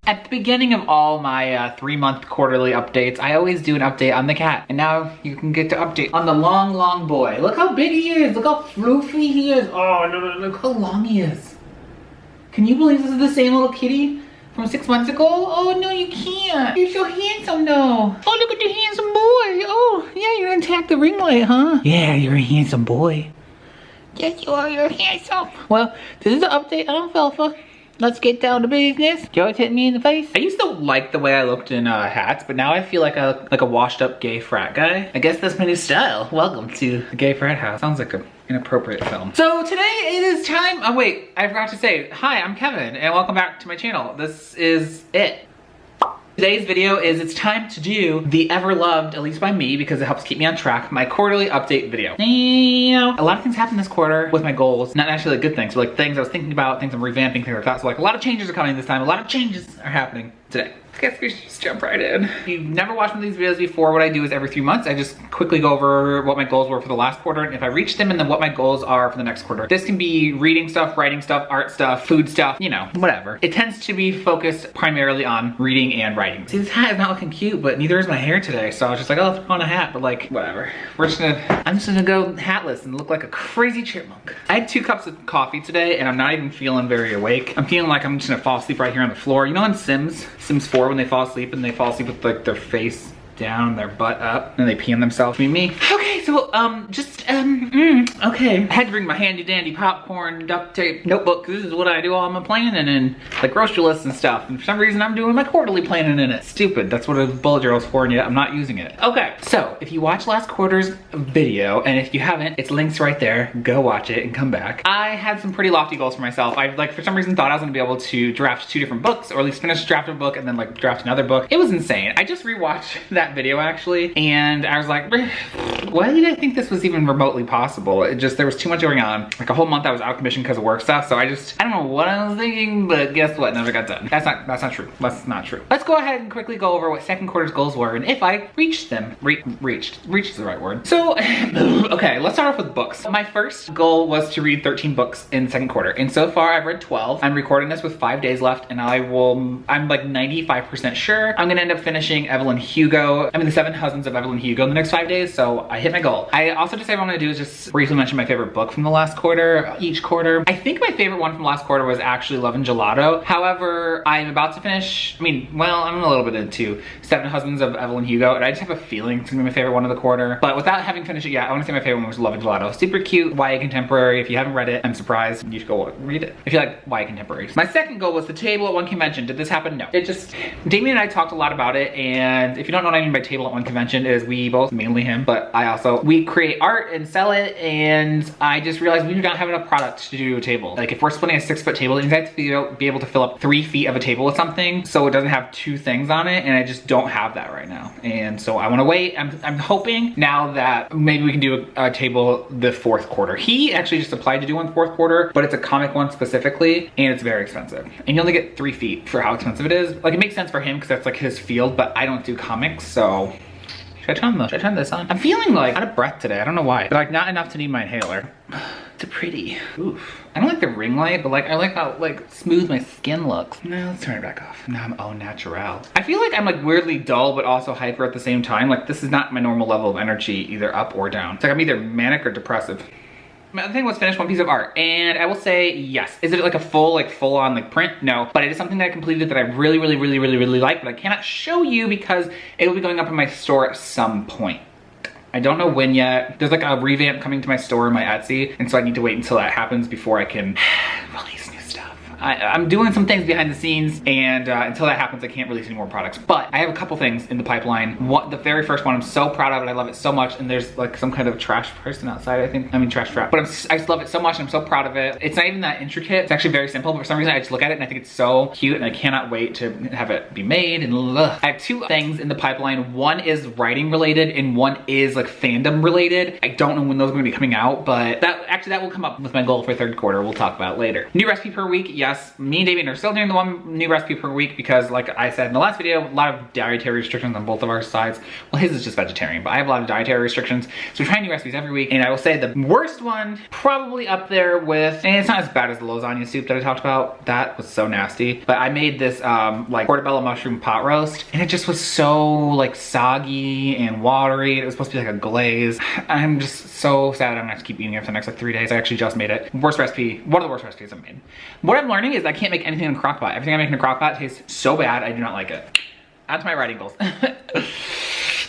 At the beginning of all my 3-month quarterly updates, I always do an update on the cat. And now you can get to update on the long, long boy. Look how big he is. Look how floofy he is. Oh, no, look how long he is. Can you believe this is the same little kitty from 6 months ago? Oh, no, you can't. You're so handsome, though. Oh, look at the handsome boy. Oh, yeah, you're gonna attack the ring light, huh? Yeah, you're a handsome boy. Yes, you are. You're handsome. Well, this is an update on Felfa. Let's get down to business. Joe's hitting me in the face. I used to like the way I looked in hats, but now I feel like a washed up gay frat guy. I guess that's my new style. Welcome to the gay frat house. Sounds like an inappropriate film. So today it is time, oh wait, I forgot to say, hi, I'm Kevin and welcome back to my channel. This is it. Today's video is it's time to do the ever loved, at least by me because it helps keep me on track, my quarterly update video. A lot of things happened this quarter with my goals, not necessarily good things, but like things I was thinking about, things I'm revamping, things like that. So like a lot of changes are coming this time, a lot of changes are happening today. I guess we should just jump right in. If you've never watched one of these videos before, what I do is every 3 months, I just quickly go over what my goals were for the last quarter, and if I reach them, and then what my goals are for the next quarter. This can be reading stuff, writing stuff, art stuff, food stuff, you know, whatever. It tends to be focused primarily on reading and writing. See, this hat is not looking cute, but neither is my hair today, so I was just like, oh, I'll throw on a hat, but like, whatever. I'm just gonna go hatless and look like a crazy chipmunk. I had 2 cups of coffee today, and I'm not even feeling very awake. I'm feeling like I'm just gonna fall asleep right here on the floor. You know in Sims 4, when they fall asleep and they fall asleep with like their face down, their butt up, and they pee on themselves. Me. Okay, so okay. I had to bring my handy dandy popcorn, duct tape, notebook. This is what I do all my planning and like grocery lists and stuff. And for some reason I'm doing my quarterly planning in it. Stupid, that's what a bullet journal's for, and yet I'm not using it. Okay, so if you watched last quarter's video, and if you haven't, it's links right there. Go watch it and come back. I had some pretty lofty goals for myself. I like for some reason thought I was gonna be able to draft 2 different books, or at least finish a draft of a book and then like draft another book. It was insane. I just rewatched that video actually, and I was like, why did I think this was even remotely possible? It just, there was too much going on. Like a whole month I was out of commission because of work stuff, so I don't know what I was thinking, but guess what? Never got done. That's not true. That's not true. Let's go ahead and quickly go over what second quarter's goals were and if I reached them. Reached is the right word. So, okay, let's start off with books. My first goal was to read 13 books in the second quarter, and so far I've read 12. I'm recording this with 5 days left, and I'm like 95% sure I'm gonna end up finishing The 7 Husbands of Evelyn Hugo in the next 5 days, so I hit my goal. I also decided what I'm gonna do is just briefly mention my favorite book from the last quarter, each quarter. I think my favorite one from last quarter was actually Love and Gelato. However, I'm about to finish, I'm a little bit into 7 Husbands of Evelyn Hugo, and I just have a feeling it's gonna be my favorite one of the quarter. But without having finished it yet, I wanna say my favorite one was Love and Gelato. Super cute, YA contemporary. If you haven't read it, I'm surprised. You should go read it if you like YA contemporary. My second goal was the table at one convention. Did this happen? No. Damien and I talked a lot about it, and if you don't know what I mean by table at one convention, is we both, mainly him, but we create art and sell it, and I just realized we do not have enough product to do a table. Like if we're splitting a 6-foot table, you have to be able to fill up 3 feet of a table with something, so it doesn't have 2 things on it, and I just don't have that right now. And so I wanna wait. I'm hoping now that maybe we can do a table the 4th quarter. He actually just applied to do one 4th quarter, but it's a comic one specifically, and it's very expensive. And you only get 3 feet for how expensive it is. Like it makes sense for him because that's like his field, but I don't do comics, so. Should I turn this on? I'm feeling like out of breath today. I don't know why, but like not enough to need my inhaler. It's pretty. Oof. I don't like the ring light, but like I like how like smooth my skin looks. No, let's turn it back off. Now I'm au natural. I feel like I'm like weirdly dull, but also hyper at the same time. Like this is not my normal level of energy, either up or down. It's like I'm either manic or depressive. My other thing was finish one piece of art, and I will say yes. Is it like a full on like print? No, but it is something that I completed that I really like, but I cannot show you because it will be going up in my store at some point. I don't know when yet. There's like a revamp coming to my store in my Etsy, and so I need to wait until that happens before I can release new stuff. I'm doing some things behind the scenes, and until that happens, I can't release any more products. But I have a couple things in the pipeline. The very first one, I'm so proud of it. I love it so much. And there's like some kind of trash person outside, I think. I mean, trash trap. But I just love it so much, and I'm so proud of it. It's not even that intricate. It's actually very simple, but for some reason, I just look at it and I think it's so cute, and I cannot wait to have it be made. And ugh. I have 2 things in the pipeline. One is writing related, and one is like fandom related. I don't know when those are going to be coming out, but that will come up with my goal for 3rd quarter. We'll talk about it later. New recipe per week. yes, me and Damien are still doing the one new recipe per week because like I said in the last video, a lot of dietary restrictions on both of our sides. Well, his is just vegetarian, but I have a lot of dietary restrictions. So we're trying new recipes every week. And I will say the worst one, probably up there with, and it's not as bad as the lasagna soup that I talked about. That was so nasty. But I made this like portobello mushroom pot roast, and it just was so like soggy and watery. It was supposed to be like a glaze. I'm just so sad I'm gonna have to keep eating it for the next like 3 days. I actually just made it. Worst recipe, one of the worst recipes I've made. What I'm learning is I can't make anything in a crock pot. Everything I make in a crock pot tastes so bad, I do not like it. Add to my writing goals.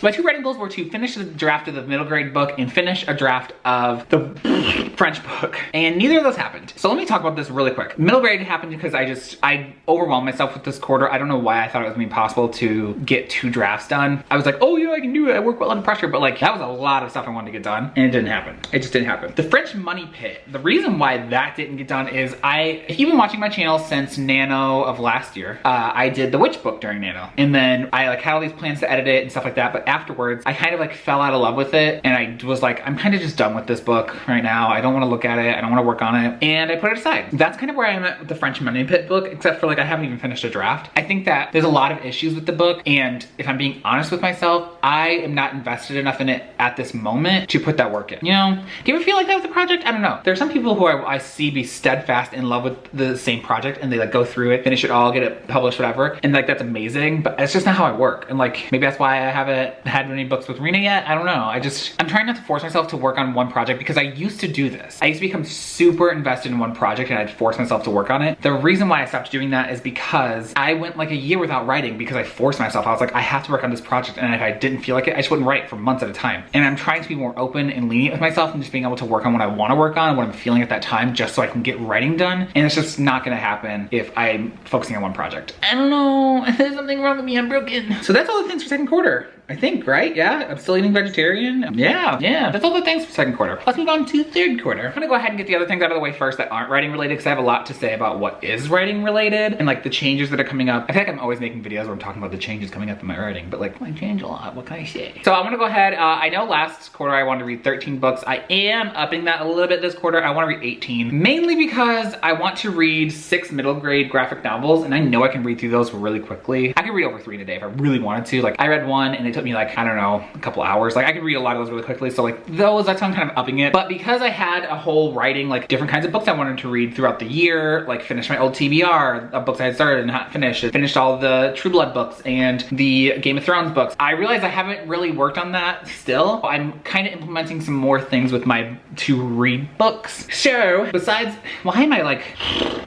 My 2 writing goals were to finish the draft of the middle grade book and finish a draft of the French book. And neither of those happened. So let me talk about this really quick. Middle grade happened because I overwhelmed myself with this quarter. I don't know why I thought it was gonna be possible to get 2 drafts done. I was like, oh yeah, I can do it. I work well under pressure. But like, that was a lot of stuff I wanted to get done. And it didn't happen. It just didn't happen. The French money pit. The reason why that didn't get done is if you've been watching my channel since Nano of last year, I did the witch book during Nano. And then I like had all these plans to edit it and stuff like that. But afterwards, I kind of like fell out of love with it. And I was like, I'm kind of just done with this book right now. I don't want to look at it. I don't want to work on it. And I put it aside. That's kind of where I am at with the French money pit book, except for like I haven't even finished a draft. I think that there's a lot of issues with the book. And if I'm being honest with myself, I am not invested enough in it at this moment to put that work in. You know, do you ever feel like that with the project? I don't know. There's some people who I see be steadfast in love with the same project and they like go through it, finish it all, get it published, whatever. And like, that's amazing, but it's just not how I work. And like, maybe that's why I haven't had any books with Rena yet. I don't know. I'm trying not to force myself to work on one project because I used to do this. I used to become super invested in one project and I'd force myself to work on it. The reason why I stopped doing that is because I went like a year without writing because I forced myself. I was like, I have to work on this project, and if I didn't feel like it, I just wouldn't write for months at a time. And I'm trying to be more open and lenient with myself and just being able to work on what I want to work on, what I'm feeling at that time, just so I can get writing done. And it's just not gonna happen if I'm focusing on one project. I don't know, there's something wrong with me, I'm broken. So that's all the things for second quarter. I think, right? Yeah, I'm still eating vegetarian. Yeah, that's all the things for second quarter. Let's move on to third quarter. I'm gonna go ahead and get the other things out of the way first that aren't writing related, because I have a lot to say about what is writing related and like the changes that are coming up. I feel like I'm always making videos where I'm talking about the changes coming up in my writing, but like I change a lot, what can I say? So I'm gonna go ahead, I know last quarter I wanted to read 13 books. I am upping that a little bit this quarter. I wanna read 18, mainly because I want to read 6 middle grade graphic novels, and I know I can read through those really quickly. I could read over 3 in a day if I really wanted to. Like, I read one and it took me like, I don't know, a couple hours. Like, I could read a lot of those really quickly. So like that's how I'm kind of upping it. But because I had a whole writing, like different kinds of books I wanted to read throughout the year, like finish my old TBR of books I had started and not finished. I finished all the True Blood books and the Game of Thrones books. I realized I haven't really worked on that still. I'm kind of implementing some more things with my to read books. So besides, why am I like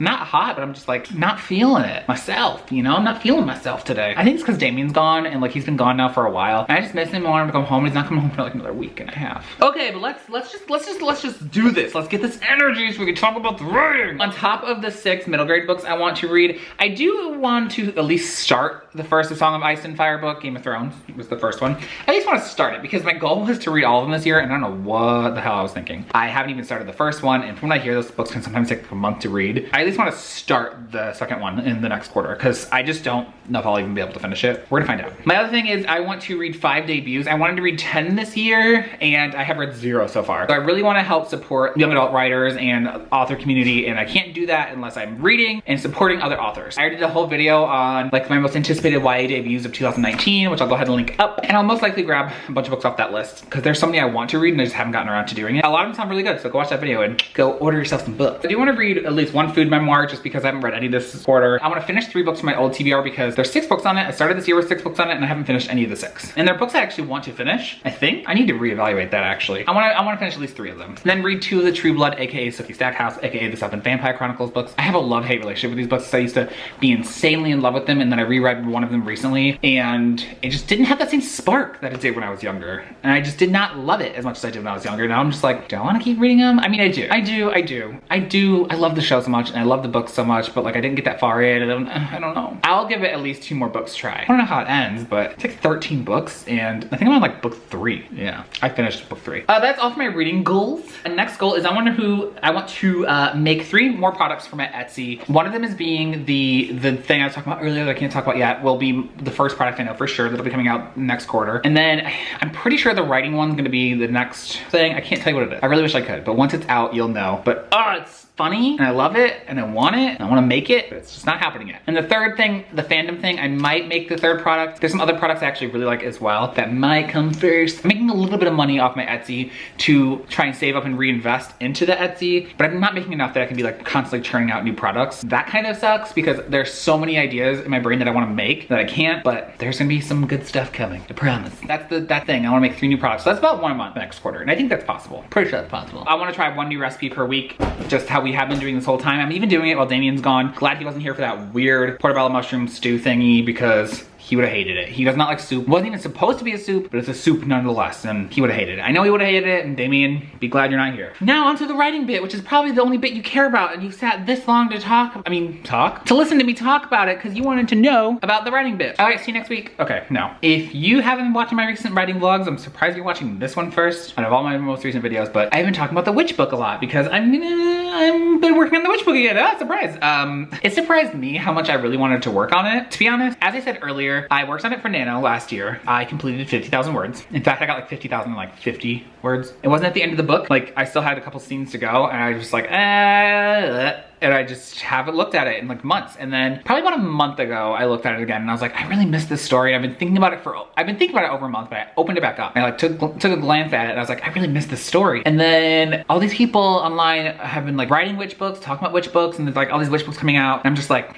not hot, but I'm just like not feeling it myself, you know? I'm not feeling myself today. I think it's because Damien's gone and like he's been gone now for a while. And I just miss him. I want him to come home. He's not coming home for like another week and a half. Okay, but let's just do this. Let's get this energy so we can talk about the writing. On top of the 6 middle grade books I want to read, I do want to at least start the first A Song of Ice and Fire book. Game of Thrones was the first one. I at least want to start it because my goal was to read all of them this year, and I don't know what the hell I was thinking. I haven't even started the first one, and from what I hear, those books can sometimes take a month to read. I at least want to start the second one in the next quarter because I just don't know if I'll even be able to finish it. We're gonna find out. My other thing is I want to read 5 debuts. I wanted to read 10 this year, and I have read 0 so far. So I really want to help support young adult writers and author community, and I can't do that unless I'm reading and supporting other authors. I already did a whole video on like my most anticipated YA debuts of 2019, which I'll go ahead and link up, and I'll most likely grab a bunch of books off that list because there's so many I want to read and I just haven't gotten around to doing it. A lot of them sound really good, so go watch that video and go order yourself some books. I do want to read at least 1 food memoir just because I haven't read any this quarter. I want to finish 3 books from my old TBR because there's 6 books on it. I started this year with 6 books on it and I haven't finished any of the 6. And they're books I actually want to finish. I think I need to reevaluate that actually. I want to finish at least 3 of them. And then read 2 of the True Blood, aka Sookie Stackhouse, aka the 7 Vampire Chronicles books. I have a love-hate relationship with these books. I used to be insanely in love with them, and then I reread one of them recently, and it just didn't have that same spark that it did when I was younger. And I just did not love it as much as I did when I was younger. Now I'm just like, do I want to keep reading them? I mean, I do. I love the show so much, and I love the books so much, but like I didn't get that far in. I don't know. I'll give it at least 2 more books try. I don't know how it ends, but it took 13 14 books and I think I'm on like book 3. Yeah, I finished book 3. That's all for my reading goals. And next goal is I want to make 3 more products for my Etsy. One of them is being the thing I was talking about earlier that I can't talk about yet, will be the first product I know for sure that'll be coming out next quarter. And then I'm pretty sure the writing one's gonna be the next thing. I can't tell you what it is. I really wish I could, but once it's out, you'll know. But it's funny and I love it and I want it and I want to make it, but it's just not happening yet. And the third thing, the fandom thing, I might make the third product. There's some other products I actually really like as well that might come first. I'm making a little bit of money off my Etsy to try and save up and reinvest into the Etsy, but I'm not making enough that I can be like constantly churning out new products. That kind of sucks because there's so many ideas in my brain that I want to make that I can't, but there's gonna be some good stuff coming, I promise. That's that thing. I want to make 3 new products. So that's about 1 a month next quarter, and I think that's possible. Pretty sure that's possible. I want to try 1 new recipe per week, just how we have been doing this whole time. I'm even doing it while Damien's gone. Glad he wasn't here for that weird portobello mushroom stew thingy because he would have hated it. He does not like soup. It wasn't even supposed to be a soup, but it's a soup nonetheless, and he would have hated it. I know he would have hated it, and Damien, be glad you're not here. Now onto the writing bit, which is probably the only bit you care about, and you sat this long to to listen to me talk about it, because you wanted to know about the writing bit. All right, see you next week. Okay, no. If you haven't been watching my recent writing vlogs, I'm surprised you're watching this one first out of all my most recent videos, but I've been talking about the witch book a lot, because I've been working on the witch book again. Surprise. It surprised me how much I really wanted to work on it, to be honest. As I said earlier, I worked on it for Nano last year. I completed 50,000 words. In fact, I got like 50,000 in like 50 words. It wasn't at the end of the book. Like, I still had a couple scenes to go, and I was just like, and I just haven't looked at it in like months. And then probably about a month ago, I looked at it again and I was like, I really miss this story. I've been thinking about it over a month, but I opened it back up. And I like took a glance at it and I was like, I really miss this story. And then all these people online have been like writing witch books, talking about witch books, and there's like all these witch books coming out. And I'm just like,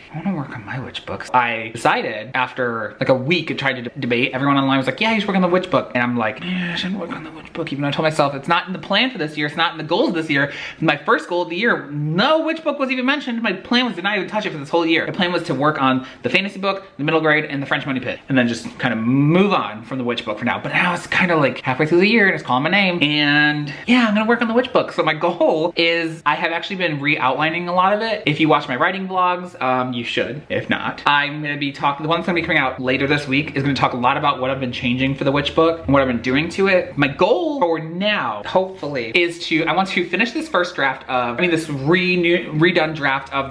I want to work on my witch books. I decided after like a week of trying to debate, everyone online was like, yeah, you should work on the witch book. And I'm like, yeah, I shouldn't work on the witch book. Even though I told myself it's not in the plan for this year. It's not in the goals this year. My first goal of the year, no witch book was even mentioned. My plan was to not even touch it for this whole year. My plan was to work on the fantasy book, the middle grade, and the French Money Pit. And then just kind of move on from the witch book for now. But now it's kind of like halfway through the year and it's calling my name. And yeah, I'm gonna work on the witch book. So my goal is, I have actually been re-outlining a lot of it. If you watch my writing vlogs, you should. If not, I'm gonna be talking, the one that's gonna be coming out later this week is gonna talk a lot about what I've been changing for the witch book and what I've been doing to it. My goal for now, hopefully, is I want to finish this first draft of, this redone draft of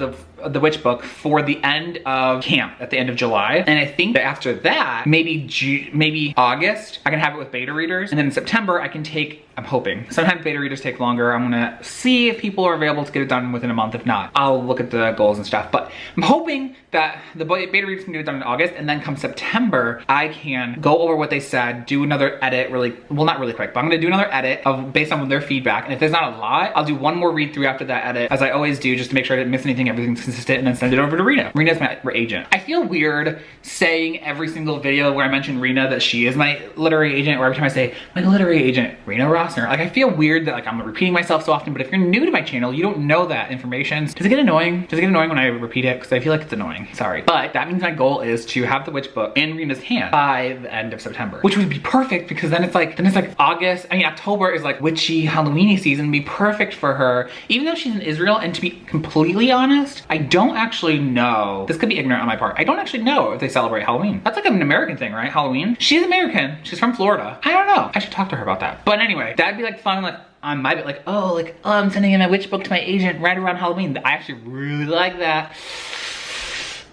the witch book for the end of camp at the end of July. And I think that after that, maybe August, I can have it with beta readers. And then in September, I can take, I'm hoping, sometimes beta readers take longer. I'm gonna see if people are available to get it done within a month. If not, I'll look at the goals and stuff. But I'm hoping that the beta readers can get it done in August, and then come September, I can go over what they said, do another edit not really quick, but I'm gonna do another edit based on their feedback. And if there's not a lot, I'll do one more read through after that edit, as I always do, just to make sure I didn't miss anything, everything's consistent, and then send it over to Rena. Rena's my agent. I feel weird saying every single video where I mention Rena that she is my literary agent, or every time I say my literary agent, Rena Rossner. Like, I feel weird that like I'm repeating myself so often, but if you're new to my channel, you don't know that information. Does it get annoying? Does it get annoying when I repeat it? Because I feel like it's annoying. Sorry. But that means my goal is to have the witch book in Rena's hand by the end of September, which would be perfect because then it's like August. October is like witchy Halloweeny season. Be perfect for her, even though she's in Israel. And to be completely honest, I don't actually know. This could be ignorant on my part. I don't actually know if they celebrate Halloween. That's like an American thing, right? Halloween. She's American. She's from Florida. I don't know. I should talk to her about that. But anyway, that'd be like fun. Like on my bit, oh, I'm sending in my witch book to my agent right around Halloween. I actually really like that.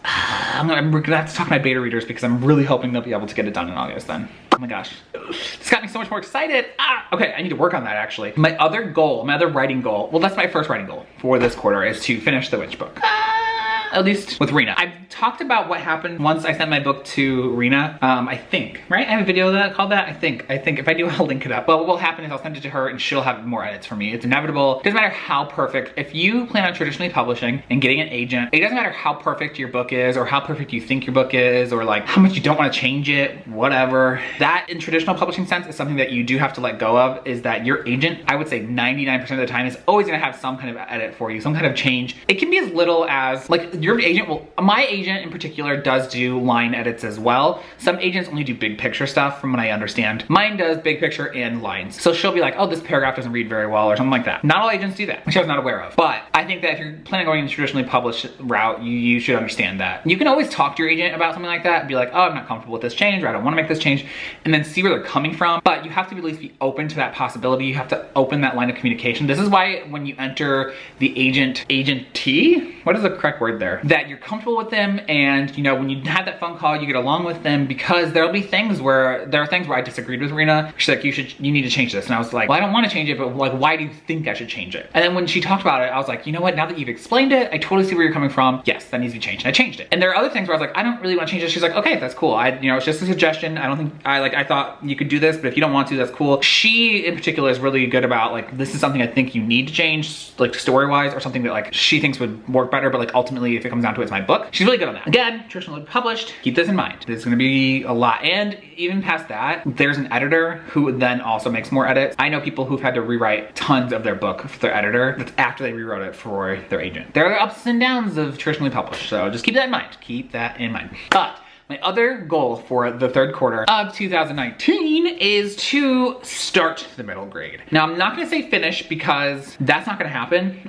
I'm gonna have to talk to my beta readers because I'm really hoping they'll be able to get it done in August then. Oh my gosh. This got me so much more excited. Okay, I need to work on that actually. My other writing goal, well, that's my first writing goal for this quarter, is to finish the witch book. At least with Rena. I've talked about what happened once I sent my book to Rena, I think, right? I have a video called that, I think if I do, I'll link it up. But what will happen is I'll send it to her and she'll have more edits for me. It's inevitable. It doesn't matter how perfect, if you plan on traditionally publishing and getting an agent, it doesn't matter how perfect your book is or how perfect you think your book is or like how much you don't want to change it, whatever. That in traditional publishing sense is something that you do have to let go of, is that your agent, I would say 99% of the time, is always gonna have some kind of edit for you, some kind of change. It can be as little as, like, your agent will, my agent in particular does do line edits as well. Some agents only do big picture stuff from what I understand. Mine does big picture and lines. So she'll be like, oh, this paragraph doesn't read very well or something like that. Not all agents do that, which I was not aware of. But I think that if you're planning on going the traditionally published route, you should understand that. You can always talk to your agent about something like that and be like, oh, I'm not comfortable with this change, or I don't want to make this change, and then see where they're coming from. But you have to at least be open to that possibility. You have to open that line of communication. This is why when you enter the agentee, what is the correct word there? That you're comfortable with them, and you know, when you have that phone call, you get along with them, because there'll be things where, there are things where I disagreed with Rena. She's like, you need to change this. And I was like, well, I don't want to change it, but like, why do you think I should change it? And then when she talked about it, I was like, you know what, now that you've explained it, I totally see where you're coming from. Yes, that needs to be changed. And I changed it. And there are other things where I was like, I don't really want to change it. She's like, okay, that's cool. You know, it's just a suggestion. I don't think, I thought you could do this, but if you don't want to, that's cool. She in particular is really good about like, this is something I think you need to change, like story-wise, or something that like she thinks would work better, but like ultimately if it comes down to it, it's my book. She's really good on that. Again, traditionally published, keep this in mind. There's gonna be a lot, and even past that, there's an editor who then also makes more edits. I know people who've had to rewrite tons of their book for their editor. That's after they rewrote it for their agent. There are ups and downs of traditionally published, so just keep that in mind. Keep that in mind. But my other goal for the third quarter of 2019 is to start the middle grade. Now, I'm not gonna say finish because that's not gonna happen.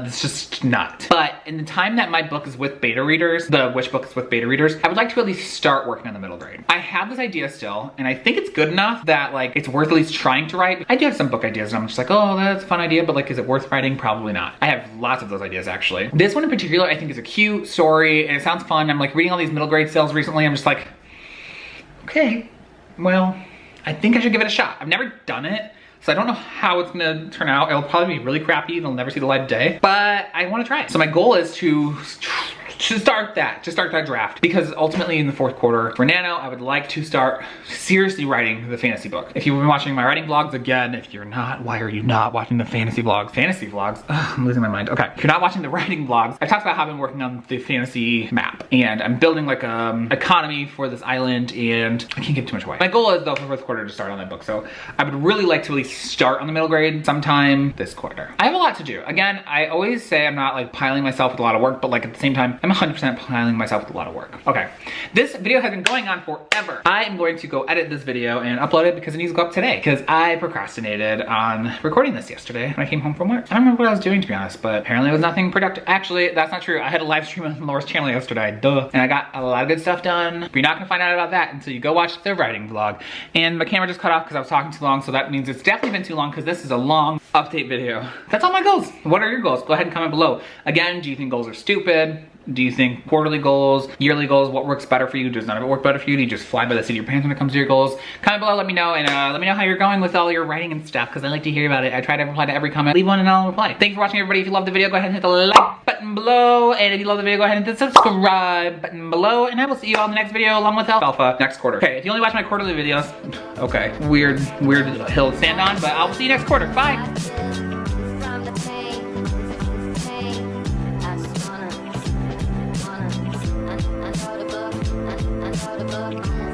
It's just not. But in the time that my book is with beta readers, the Wish book is with beta readers, I would like to at least start working on the middle grade. I have this idea still, and I think it's good enough that like it's worth at least trying to write. I do have some book ideas and I'm just like, oh, that's a fun idea, but like, is it worth writing? Probably not. I have lots of those ideas actually. This one in particular, I think is a cute story and it sounds fun. I'm like reading all these middle grade sales recently. I'm just like, okay, well, I think I should give it a shot. I've never done it, so I don't know how it's gonna turn out. It'll probably be really crappy and it'll never see the light of day, but I wanna try it. So my goal is to start that draft, because ultimately in the fourth quarter for Nano, I would like to start seriously writing the fantasy book. If you've been watching my writing vlogs, again, if you're not, why are you not watching the fantasy vlogs? Fantasy vlogs? Ugh, I'm losing my mind. Okay, if you're not watching the writing vlogs, I talked about how I've been working on the fantasy map, and I'm building like a economy for this island, and I can't give too much away. My goal is though for fourth quarter to start on that book, so I would really like to at least start on the middle grade sometime this quarter. I have a lot to do. Again, I always say I'm not like piling myself with a lot of work, but like at the same time, I'm 100% piling myself with a lot of work. Okay, this video has been going on forever. I am going to go edit this video and upload it because it needs to go up today, because I procrastinated on recording this yesterday when I came home from work. I don't remember what I was doing, to be honest, but apparently it was nothing productive. Actually, that's not true. I had a live stream on Laura's channel yesterday, duh. And I got a lot of good stuff done. But you're not gonna find out about that until you go watch the writing vlog. And my camera just cut off because I was talking too long, so that means it's definitely been too long because this is a long update video. That's all my goals. What are your goals? Go ahead and comment below. Again, do you think goals are stupid? Do you think quarterly goals, yearly goals, what works better for you? Does none of it work better for you? Do you just fly by the seat of your pants when it comes to your goals? Comment below, let me know, and let me know how you're going with all your writing and stuff, because I like to hear about it. I try to reply to every comment. Leave one and I'll reply. Thanks for watching, everybody. If you love the video, go ahead and hit the like button below, and if you love the video, go ahead and hit the subscribe button below, and I will see you all in the next video along with Alpha next quarter. Okay, if you only watch my quarterly videos, okay, weird hill to stand on, but I'll see you next quarter. Bye. I know the book.